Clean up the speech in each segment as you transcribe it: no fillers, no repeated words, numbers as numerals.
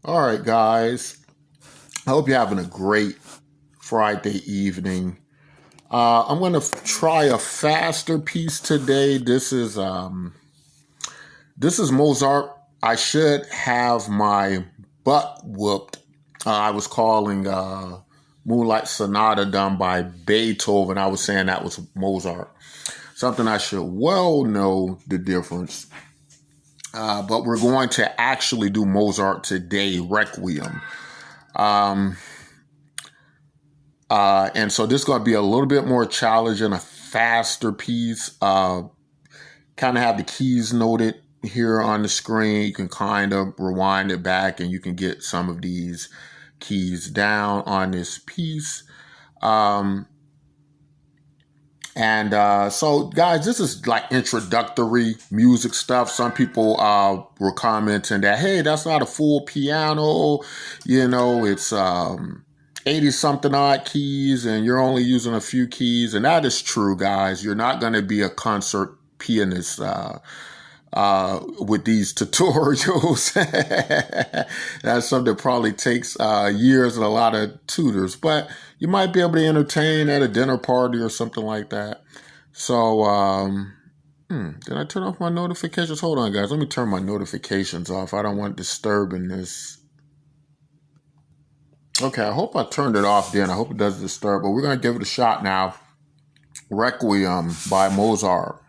All right, guys. I hope you're having a great Friday evening. I'm going to try a faster piece today. This is Mozart. I should have my butt whooped. I was calling Moonlight Sonata done by Beethoven. I was saying that was Mozart. Something I should well know the difference. But we're going to actually do Mozart today, Requiem. And so this is going to be a little bit more challenging, a faster piece. Kind of have the keys noted here on the screen. You can kind of rewind it back and you can get some of these keys down on this piece. So, guys, this is like introductory music stuff. Some people were commenting that, hey, that's not a full piano. It's 80-something odd keys and you're only using a few keys. And that is true, guys. You're not going to be a concert pianist with these tutorials. That's something that probably takes years and a lot of tutors. But you might be able to entertain at a dinner party or something like that. So, did I turn off my notifications? Hold on, guys. Let me turn my notifications off. I don't want disturbing this. Okay, I hope I turned it off then. I hope it doesn't disturb, but we're going to give it a shot now. Requiem by Mozart.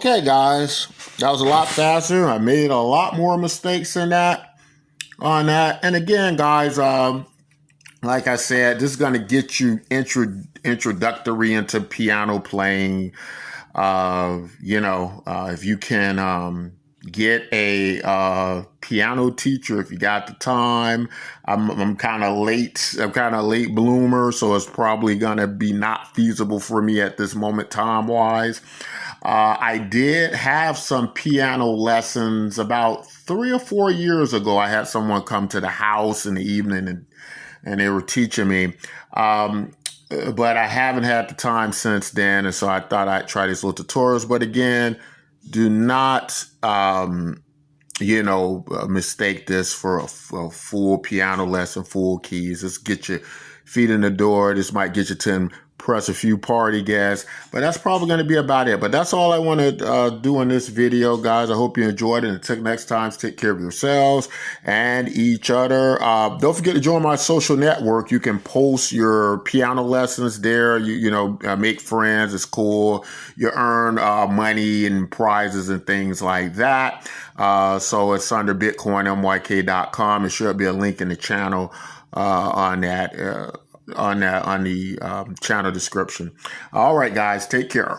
Okay, guys, that was a lot faster. I made a lot more mistakes than that on that. And again, guys, like I said, this is going to get you introductory into piano playing. If you can get a piano teacher, if you got the time. I'm kind of late. I'm kind of late bloomer, so it's probably going to be not feasible for me at this moment time wise. I did have some piano lessons about 3 or 4 years ago. I had someone come to the house in the evening and they were teaching me. But I haven't had the time since then. And so I thought I'd try these little tutorials. But again, do not, mistake this for a full piano lesson, full keys. Just get your feet in the door. This might get you to impress a few party guests, but that's probably going to be about it. But that's all I want to do in this video, guys. I hope you enjoyed it. And until next time, take care of yourselves and each other. Don't forget to join my social network. You can post your piano lessons there. Make friends. It's cool. You earn money and prizes and things like that. So it's under bitcoinmyk.com. It should be a link in the channel on the channel description. All right, guys, take care.